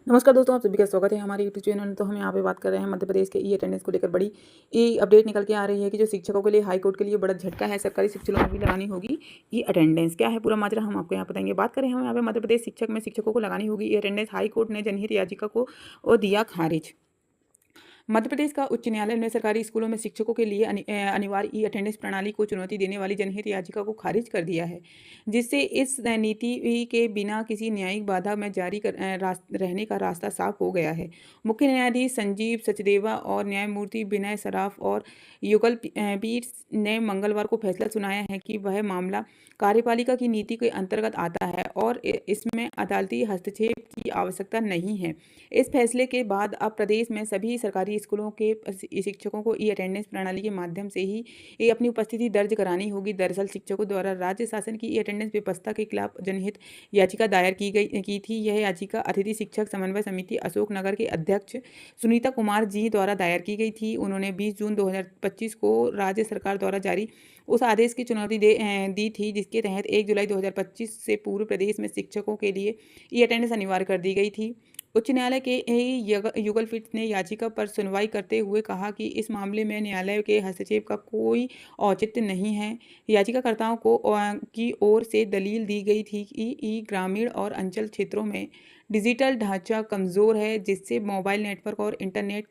नमस्कार दोस्तों, आप सभी का स्वागत है हमारे यूट्यूब चैनल में। तो हम यहाँ पे बात कर रहे हैं मध्य प्रदेश के ई अटेंडेंस को लेकर बड़ी ई अपडेट निकल के आ रही है कि जो शिक्षकों के लिए हाई कोर्ट के लिए बड़ा झटका है। सरकारी शिक्षकों में भी लगानी होगी ई अटेंडेंस। क्या है पूरा माजरा, हम आपको यहाँ बताएंगे। बात करें हम यहाँ पे मध्य प्रदेश शिक्षक में शिक्षकों को लगानी होगी ई अटेंडेंस। हाई कोर्ट ने जनहित याचिका को दिया खारिज। मध्य प्रदेश का उच्च न्यायालय ने सरकारी स्कूलों में शिक्षकों के लिए अनिवार्य ई अटेंडेंस प्रणाली को चुनौती देने वाली जनहित याचिका को खारिज कर दिया है, जिससे इस नीति के बिना किसी न्यायिक बाधा में जारी रहने का रास्ता साफ हो गया है। मुख्य न्यायाधीश संजीव सचदेवा और न्यायमूर्ति विनय सराफ और युगल पीठ ने मंगलवार को फैसला सुनाया है कि वह मामला कार्यपालिका की नीति के अंतर्गत आता है और इसमें अदालती हस्तक्षेप की आवश्यकता नहीं है। इस फैसले के बाद अब प्रदेश में सभी सरकारी स्कूलों के शिक्षकों को ई अटेंडेंस प्रणाली के माध्यम से ही ये अपनी उपस्थिति दर्ज करानी होगी। दरअसल शिक्षकों द्वारा राज्य शासन की ई अटेंडेंस व्यवस्था के खिलाफ जनहित याचिका दायर की थी। यह याचिका अतिथि शिक्षक समन्वय समिति अशोकनगर के अध्यक्ष सुनीता कुमार जी द्वारा दायर की गई थी। उन्होंने 20 जून 2025 को राज्य सरकार द्वारा जारी उस आदेश की चुनौती दी थी, जिसके तहत 1 जुलाई 2025 से पूर्व प्रदेश में शिक्षकों के लिए ई अटेंडेंस अनिवार्य कर दी गई थी। उच्च न्यायालय के युगल पीठ ने याचिका पर सुनवाई करते हुए कहा कि इस मामले में न्यायालय के हस्तक्षेप का कोई औचित्य नहीं है। याचिकाकर्ताओं की ओर से दलील दी गई थी कि ग्रामीण और अंचल क्षेत्रों में डिजिटल ढांचा कमज़ोर है, जिससे मोबाइल नेटवर्क और इंटरनेट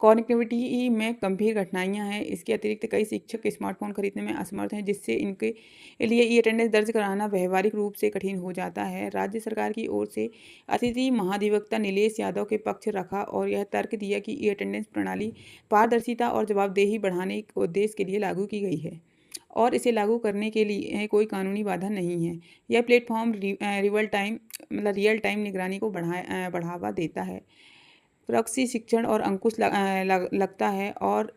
कनेक्टिविटी में गंभीर कठिनाइयां हैं। इसके अतिरिक्त कई शिक्षक स्मार्टफोन खरीदने में असमर्थ हैं, जिससे इनके लिए ई अटेंडेंस दर्ज कराना व्यवहारिक रूप से कठिन हो जाता है। राज्य सरकार की ओर से अतिथि महाधिवक्ता नीलेश यादव के पक्ष रखा और यह तर्क दिया कि ई अटेंडेंस प्रणाली पारदर्शिता और जवाबदेही बढ़ाने के उद्देश्य के लिए लागू की गई है और इसे लागू करने के लिए कोई कानूनी बाधा नहीं है। यह प्लेटफॉर्म रियल टाइम निगरानी को बढ़ावा देता है, प्रॉक्सी शिक्षण और अंकुश लगता है और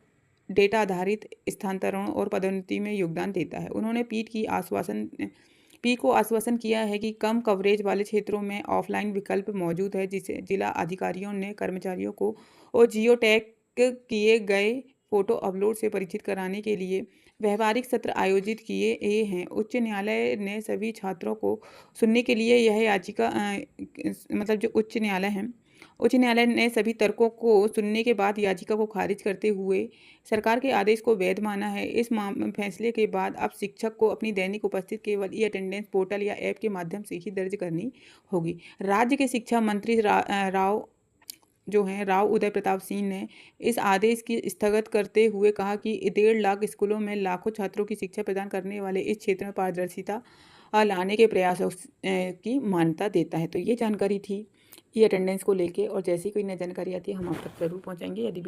डेटा आधारित स्थानांतरण और पदोन्नति में योगदान देता है। उन्होंने पीठ को आश्वासन किया है कि कम कवरेज वाले क्षेत्रों में ऑफलाइन विकल्प मौजूद है, जिसे जिला अधिकारियों ने कर्मचारियों को और जियो टैग किए गए फोटो अपलोड से परिचित कराने के लिए व्यवहारिक सत्र आयोजित किए हैं। उच्च न्यायालय ने सभी छात्रों को सुनने के लिए यह याचिका जो उच्च न्यायालय ने सभी तर्कों को सुनने के बाद याचिका को खारिज करते हुए सरकार के आदेश को वैध माना है। इस फैसले के बाद अब शिक्षक को अपनी दैनिक उपस्थिति केवल ई अटेंडेंस पोर्टल या ऐप के माध्यम से ही दर्ज करनी होगी। राज्य के शिक्षा मंत्री राव उदय प्रताप सिंह ने इस आदेश की स्थगित करते हुए कहा कि 1.5 लाख स्कूलों में लाखों छात्रों की शिक्षा प्रदान करने वाले इस क्षेत्र में पारदर्शिता लाने के प्रयासों की मान्यता देता है। तो ये जानकारी थी ई अटेंडेंस को लेके, और जैसी कोई नई जानकारी आती है हम आप तक जरूर पहुंचाएंगे। यदि